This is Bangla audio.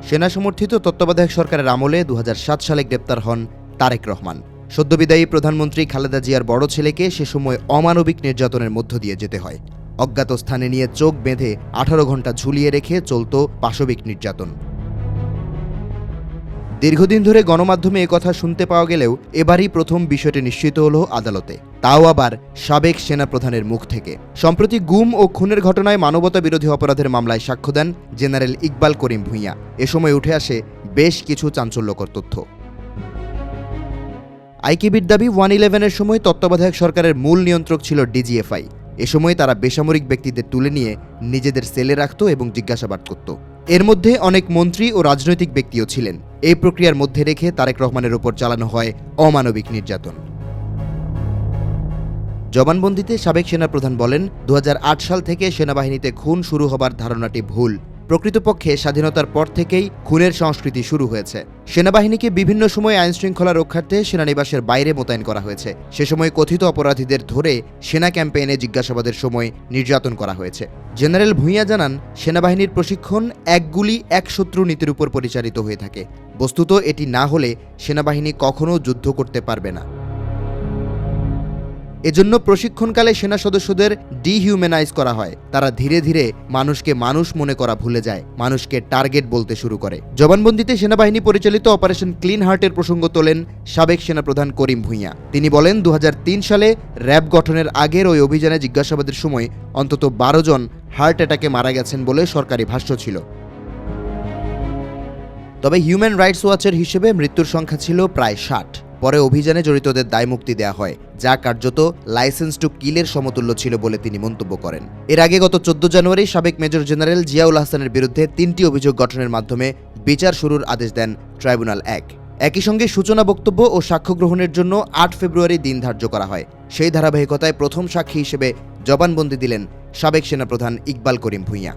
সেনা সমর্থিত তত্ত্বাবধায়ক সরকারের আমলে ২০০৭ সালে গ্রেপ্তার হন তারেক রহমান। সদ্যবিদায়ী প্রধানমন্ত্রী খালেদা জিয়ার বড় ছেলেকে সে সময় অমানবিক নির্যাতনের মধ্য দিয়ে যেতে হয়। অজ্ঞাত স্থানে নিয়ে চোখ বেঁধে ১৮ ঘণ্টা ঝুলিয়ে রেখে চলত পাশবিক নির্যাতন। দীর্ঘদিন ধরে গণমাধ্যমে একথা শুনতে পাওয়া গেলেও এবারই প্রথম বিষয়টি নিশ্চিত হল আদালতে, তাও আবার সাবেক সেনাপ্রধানের মুখ থেকে। সম্প্রতি গুম ও খুনের ঘটনায় মানবতা বিরোধী অপরাধের মামলায় সাক্ষ্য দেন জেনারেল ইকবাল করিম ভূঁইয়া। এ সময় উঠে আসে বেশ কিছু চাঞ্চল্যকর তথ্য। আইকিবির দাবি 111-এর সময় তত্ত্বাবধায়ক সরকারের মূল নিয়ন্ত্রক ছিল ডিজিএফআই। এ সময় তারা বেসামরিক ব্যক্তিদের তুলে নিয়ে নিজেদের সেলে রাখত এবং জিজ্ঞাসাবাদ করত। এর মধ্যে অনেক মন্ত্রী ও রাজনৈতিক ব্যক্তিও ছিলেন। এই প্রক্রিয়ার মধ্যে রেখে তারেক রহমানের ওপর চালানো হয় অমানবিক নির্যাতন। জবানবন্দিতে সাবেক সেনাপ্রধান বলেন, ২০০৮ সাল থেকে সেনাবাহিনীতে খুন শুরু হবার ধারণাটি ভুল। প্রকৃতপক্ষে স্বাধীনতার পর থেকেই খুনের সংস্কৃতি শুরু হয়েছে। সেনাবাহিনীকে বিভিন্ন সময় আইনশৃঙ্খলা রক্ষার্থে সেনানিবাসের বাইরে মোতায়েন করা হয়েছে। সে সময় কথিত অপরাধীদের ধরে সেনা ক্যাম্পে এনে জিজ্ঞাসাবাদের সময় নির্যাতন করা হয়েছে। জেনারেল ভূঁইয়া জানান, সেনাবাহিনীর প্রশিক্ষণ এক গুলি এক শত্রু নীতির উপর পরিচালিত হয়ে থাকে। বস্তুত এটি না হলে সেনাবাহিনী কখনো যুদ্ধ করতে পারবে না। এজন্য প্রশিক্ষণকালে সেনা সদস্যদের ডিহিউম্যানাইজ করা হয়। তারা ধীরে ধীরে মানুষকে মানুষ মনে করা ভুলে যায়, মানুষকে টার্গেট বলতে শুরু করে। জবানবন্দিতে সেনাবাহিনী পরিচালিত অপারেশন ক্লিন হার্টের প্রসঙ্গ তোলেন সাবেক সেনাপ্রধান করিম ভূঁইয়া। তিনি বলেন, ২০০৩ সালে র্যাব গঠনের আগের ওই অভিযানে জিজ্ঞাসাবাদের সময় অন্তত ১২ জন হার্ট অ্যাটাকে মারা গেছেন বলে সরকারি ভাষ্য ছিল। তবে হিউম্যান রাইটস ওয়াচের হিসেবে মৃত্যুর সংখ্যা ছিল প্রায় ৬০। পরে অভিযানে জড়িতদের দায়মুক্তি দেওয়া হয়, যা কার্যত লাইসেন্স টু কিলের সমতুল্য ছিল বলে তিনি মন্তব্য করেন। এর আগে গত ১৪ জানুয়ারি সাবেক মেজর জেনারেল জিয়াউল হাসানের বিরুদ্ধে ৩টি অভিযোগ গঠনের মাধ্যমে বিচার শুরুর আদেশ দেন ট্রাইব্যুনাল ১। একই সঙ্গে সূচনা বক্তব্য ও সাক্ষ্য গ্রহণের জন্য ৮ ফেব্রুয়ারি দিন ধার্য করা হয়। সেই ধারাবাহিকতায় প্রথম সাক্ষী হিসেবে জবানবন্দি দিলেন সাবেক সেনাপ্রধান ইকবাল করিম ভূঁইয়া।